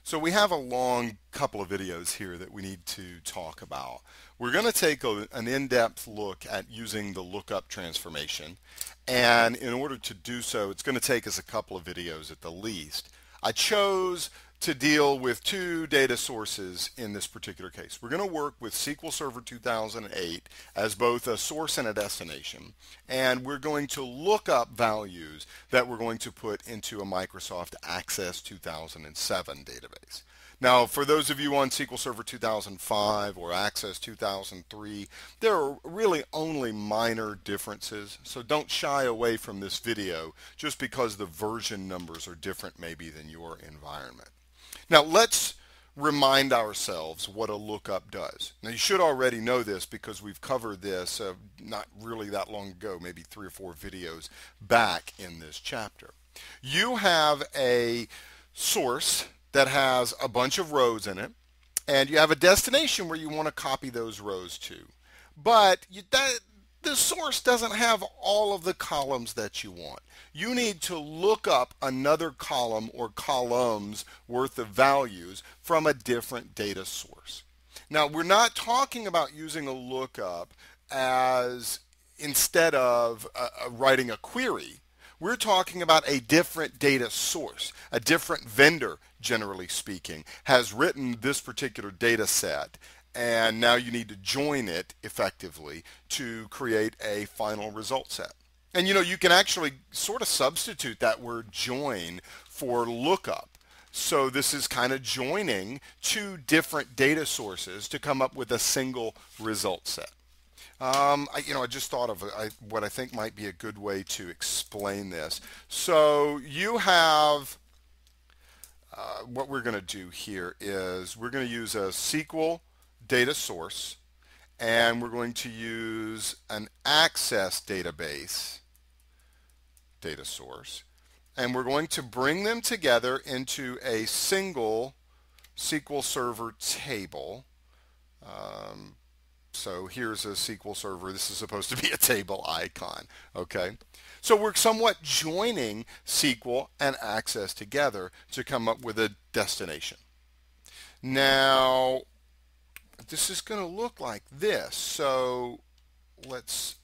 So we have a long couple of videos here that we need to talk about. We're going to take an in-depth look at using the lookup transformation. And in order to do so, it's going to take us a couple of videos at the least. I chose to deal with two data sources in this particular case. We're going to work with SQL Server 2008 as both a source and a destination. And we're going to look up values that we're going to put into a Microsoft Access 2007 database. Now, for those of you on SQL Server 2005 or Access 2003, there are really only minor differences, so don't shy away from this video just because the version numbers are different maybe than your environment. Now, let's remind ourselves what a lookup does. Now, you should already know this because we've covered this not really that long ago, maybe 3 or 4 videos back in this chapter. You have a source that has a bunch of rows in it, and you have a destination where you want to copy those rows to. But the source doesn't have all of the columns that you want. You need to look up another column or columns worth of values from a different data source. Now, we're not talking about using a lookup as instead of writing a query. We're talking about a different data source. A different vendor, generally speaking, has written this particular data set, and now you need to join it effectively to create a final result set. And you can actually sort of substitute that word join for lookup. So this is kind of joining two different data sources to come up with a single result set. I just thought of what I think might be a good way to explain this. So you have, what we're going to do here is we're going to use a SQL data source, and we're going to use an Access database data source, and we're going to bring them together into a single SQL Server table. So here's a SQL Server. This is supposed to be a table icon, okay? So we're somewhat joining SQL and Access together to come up with a destination. Now, this is going to look like this. So let's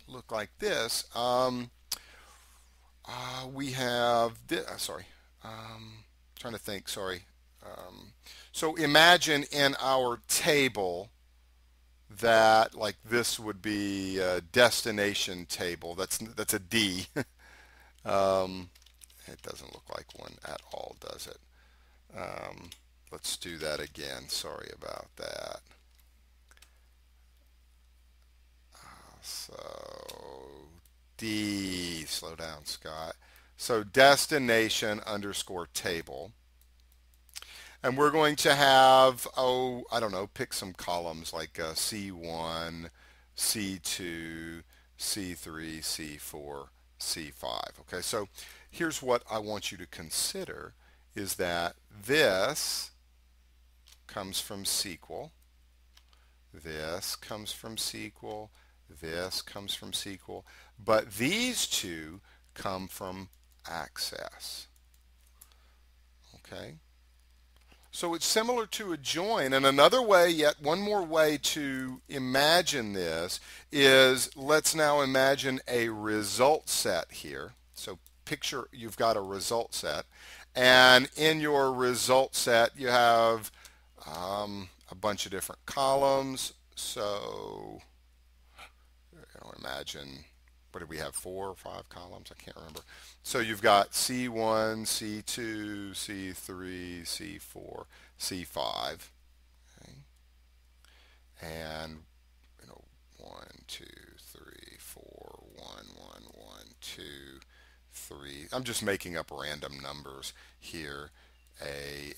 look like this. We have this, trying to think, so imagine in our table that like this would be a destination table. That's a D. It doesn't look like one at all, does it? Let's do that again. Sorry about that. So D, slow down, Scott. So destination underscore table. And we're going to have, I don't know, pick some columns like C1, C2, C3, C4, C5. Okay, so here's what I want you to consider is that this comes from SQL, this comes from SQL, this comes from SQL, but these two come from Access. Okay? So it's similar to a join, and another way, yet one more way to imagine this is let's now imagine a result set here. So picture you've got a result set, and in your result set you have a bunch of different columns. So imagine, what did we have, 4 or 5 columns? I can't remember. So you've got C1, C2, C3, C4, C5. Okay. And 1, 2, 3, 4, 1, 1, 1, 2, 3. I'm just making up random numbers here. A,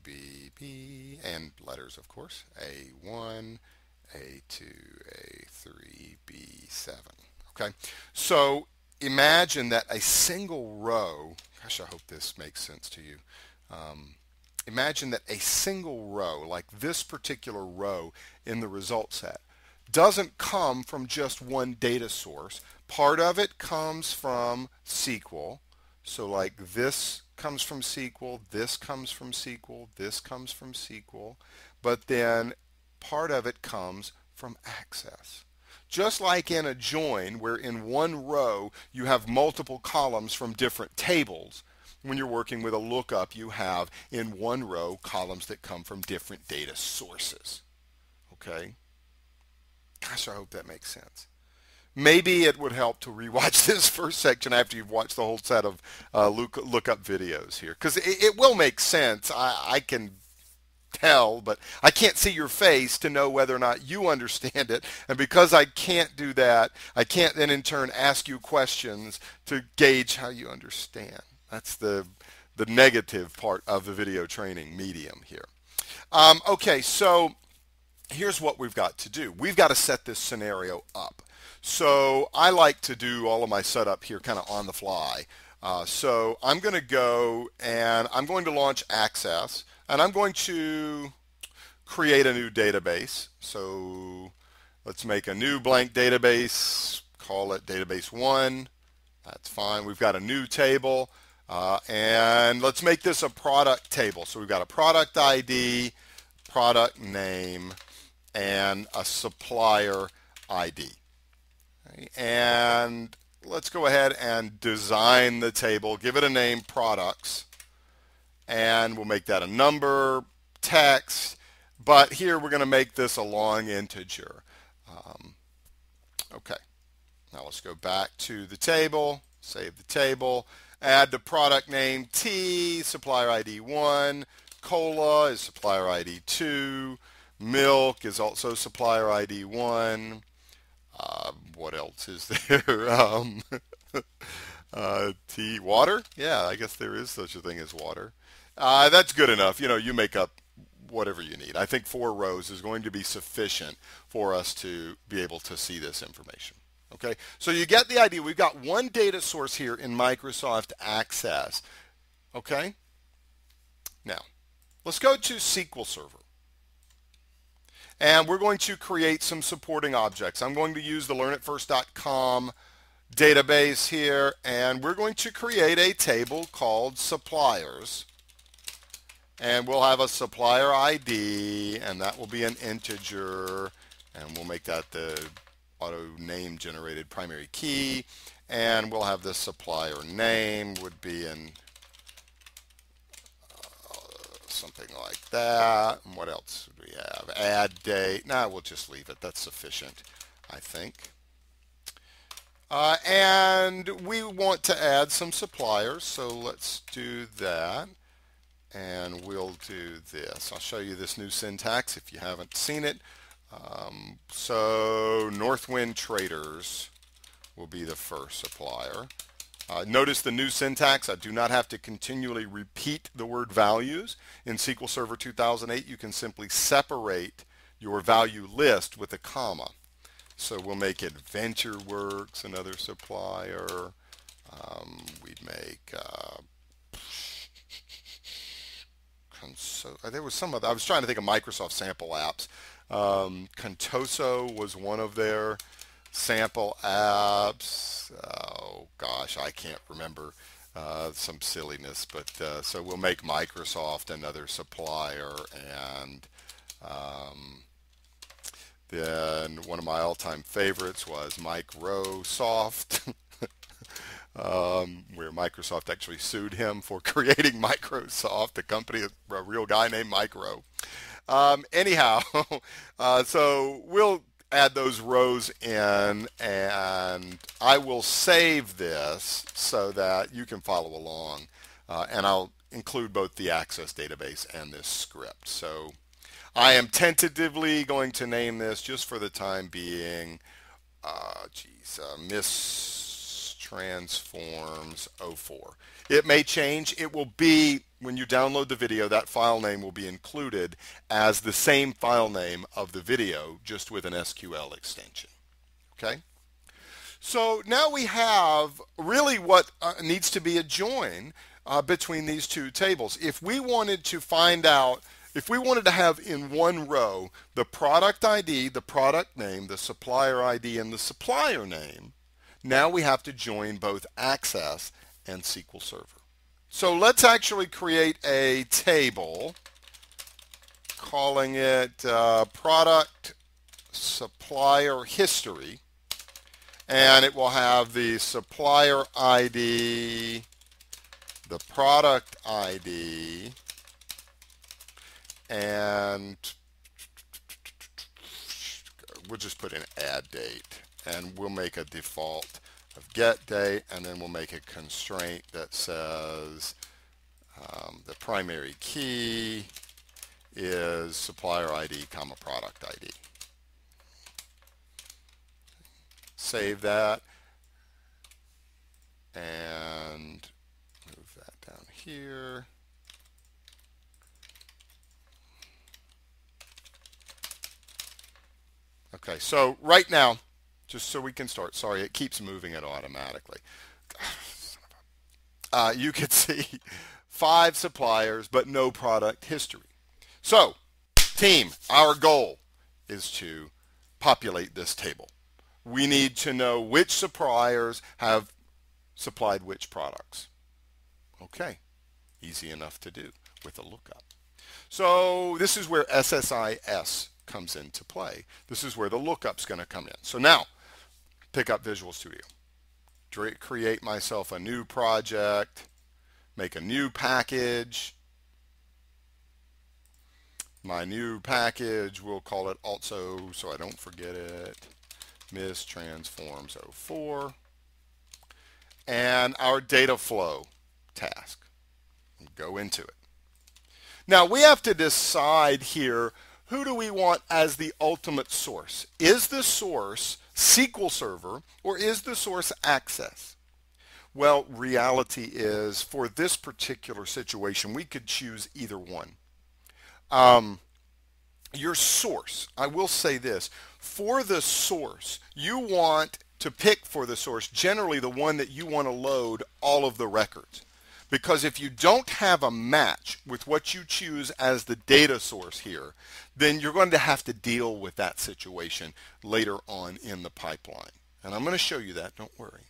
B, B, and letters, of course. A1, A2, A3, B7. Okay, so imagine that a single row, gosh, I hope this makes sense to you. Imagine that a single row, like this particular row in the result set, doesn't come from just one data source. Part of it comes from SQL. So like this comes from SQL, this comes from SQL, this comes from SQL, but then part of it comes from Access. Just like in a join, where in one row you have multiple columns from different tables, when you're working with a lookup, you have in one row columns that come from different data sources. Okay? Gosh, I hope that makes sense. Maybe it would help to rewatch this first section after you've watched the whole set of lookup videos here, because it will make sense. I can tell, but I can't see your face to know whether or not you understand it. And because I can't do that, I can't then in turn ask you questions to gauge how you understand. That's the negative part of the video training medium here. Okay, so here's what we've got to do. We've got to set this scenario up. So I like to do all of my setup here kind of on the fly. So I'm going to go and I'm going to launch Access, and I'm going to create a new database. So let's make a new blank database, call it database 1. That's fine. We've got a new table, and let's make this a product table. So we've got a product ID, product name, and a supplier ID. And let's go ahead and design the table, give it a name, products, and we'll make that a number, text, but here we're going to make this a long integer. Okay, now let's go back to the table, save the table, add the product name T, supplier ID 1, cola is supplier ID 2, milk is also supplier ID 1. What else is there? Tea, water? Yeah, I guess there is such a thing as water. That's good enough. You know, you make up whatever you need. I think 4 rows is going to be sufficient for us to be able to see this information. Okay, so you get the idea. We've got one data source here in Microsoft Access. Okay, now let's go to SQL Server. And we're going to create some supporting objects. I'm going to use the learnitfirst.com database here, and we're going to create a table called suppliers. And we'll have a supplier ID, and that will be an integer, and we'll make that the auto name generated primary key. And we'll have the supplier name would be in something like that. And what else do we have? Add date. Nah, we'll just leave it. That's sufficient, I think. And we want to add some suppliers, so let's do that. And we'll do this. I'll show you this new syntax if you haven't seen it. So Northwind Traders will be the first supplier. Notice the new syntax. I do not have to continually repeat the word values. In SQL Server 2008, you can simply separate your value list with a comma. So we'll make it VentureWorks, another supplier. We'd make there was some other. I was trying to think of Microsoft sample apps. Contoso was one of their sample apps. Oh gosh, I can't remember. Some silliness, but so we'll make Microsoft another supplier, and then one of my all-time favorites was Microsoft, where Microsoft actually sued him for creating Microsoft, the company, a real guy named Micro. Anyhow, so we'll add those rows in, and I will save this so that you can follow along, and I'll include both the Access database and this script. So I am tentatively going to name this, just for the time being, Miss Transforms 04. It may change. It will be, when you download the video, that file name will be included as the same file name of the video, just with an SQL extension. Okay? So now we have really what needs to be a join between these two tables. If we wanted to find out, if we wanted to have in one row the product ID, the product name, the supplier ID, and the supplier name, now we have to join both Access and SQL Server. So let's actually create a table calling it product supplier history, and it will have the supplier ID, the product ID, and we'll just put in add date, and we'll make a default of get date, and then we'll make a constraint that says the primary key is supplier ID comma product ID. Save that and move that down here. Okay, so right now, just so we can start, sorry, it keeps moving it automatically. You could see 5 suppliers, but no product history. So, team, our goal is to populate this table. We need to know which suppliers have supplied which products. Okay, easy enough to do with a lookup. So this is where SSIS comes into play. This is where the lookup's going to come in. So now, pick up Visual Studio. Create myself a new project, make a new package. My new package, we'll call it also, so I don't forget it, mistransforms04. And our data flow task. Go into it. Now we have to decide here, who do we want as the ultimate source? Is the source SQL Server or is the source Access? Well, reality is for this particular situation, we could choose either one. Your source, I will say this, for the source, you want to pick for the source generally the one that you want to load all of the records. Because if you don't have a match with what you choose as the data source here, then you're going to have to deal with that situation later on in the pipeline. And I'm going to show you that, don't worry.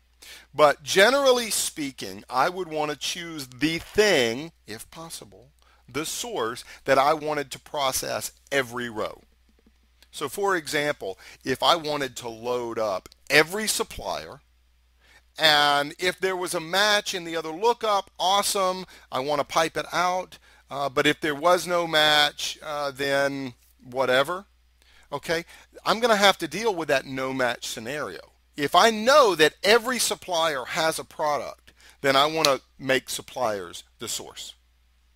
But generally speaking, I would want to choose the thing, if possible, the source that I wanted to process every row. So for example, if I wanted to load up every supplier, and if there was a match in the other lookup, awesome, I want to pipe it out. But if there was no match, then whatever. Okay, I'm going to have to deal with that no match scenario. If I know that every supplier has a product, then I want to make suppliers the source.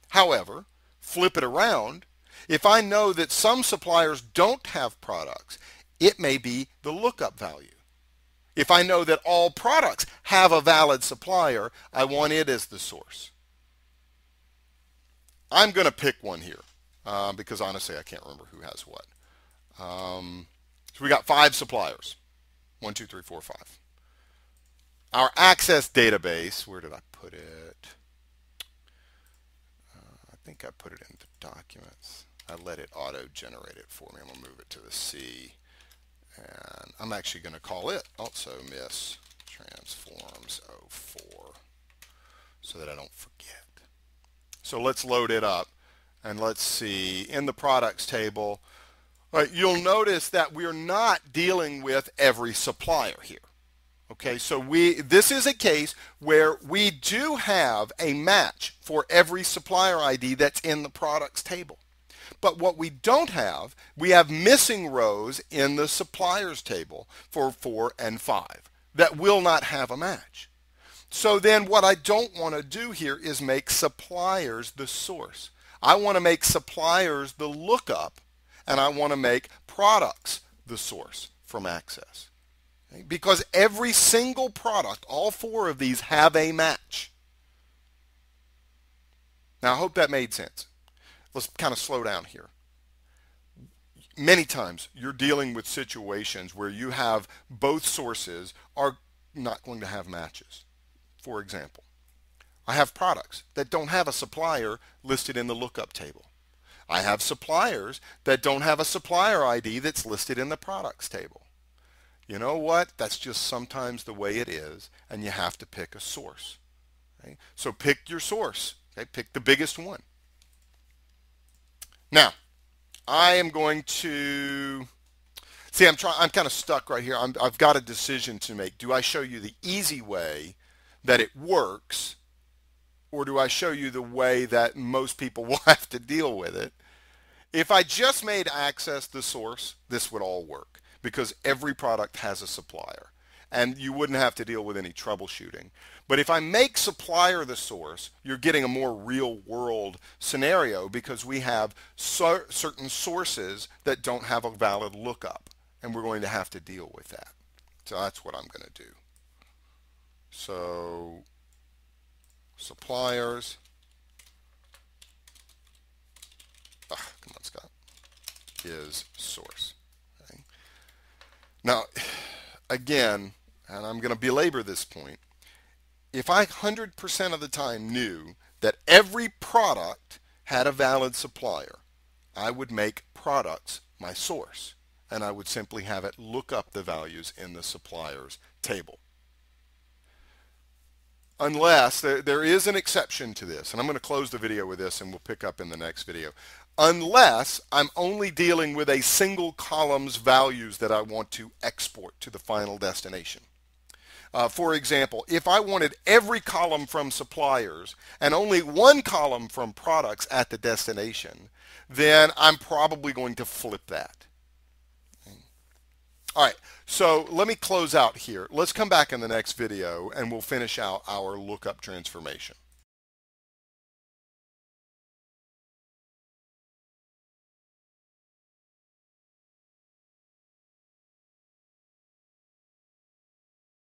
However, flip it around. If I know that some suppliers don't have products, it may be the lookup value. If I know that all products have a valid supplier, I want it as the source. I'm going to pick one here because honestly I can't remember who has what. So we got 5 suppliers. 1, 2, 3, 4, 5. Our access database, where did I put it? I think I put it in the documents. I let it auto-generate it for me. I'm going to move it to the C. And I'm actually going to call it also mistransforms04 so that I don't forget. So let's load it up and let's see in the products table. Right, you'll notice that we're not dealing with every supplier here. Okay, so this is a case where we do have a match for every supplier ID that's in the products table. But what we don't have, we have missing rows in the suppliers table for 4 and 5 that will not have a match. So then what I don't want to do here is make suppliers the source. I want to make suppliers the lookup, and I want to make products the source from Access. Okay? Because every single product, all 4 of these have a match. Now I hope that made sense. Let's kind of slow down here. Many times you're dealing with situations where you have both sources are not going to have matches. For example, I have products that don't have a supplier listed in the lookup table. I have suppliers that don't have a supplier ID that's listed in the products table. You know what? That's just sometimes the way it is, and you have to pick a source. Okay? So pick your source. Okay? Pick the biggest one. Now, I am going to see. I'm kind of stuck right here. I've got a decision to make. Do I show you the easy way that it works, or do I show you the way that most people will have to deal with it? If I just made access the source, this would all work because every product has a supplier and you wouldn't have to deal with any troubleshooting. But if I make supplier the source, you're getting a more real world scenario because we have certain sources that don't have a valid lookup, and we're going to have to deal with that. So that's what I'm going to do. So suppliers. Come on, Scott. Is source. Okay. Now, again, and I'm going to belabor this point, if I 100% of the time knew that every product had a valid supplier, I would make products my source, and I would simply have it look up the values in the suppliers table. Unless there is an exception to this, and I'm going to close the video with this and we'll pick up in the next video. Unless I'm only dealing with a single column's values that I want to export to the final destination. For example, if I wanted every column from suppliers and only one column from products at the destination, then I'm probably going to flip that. All right, so let me close out here. Let's come back in the next video and we'll finish out our lookup transformation.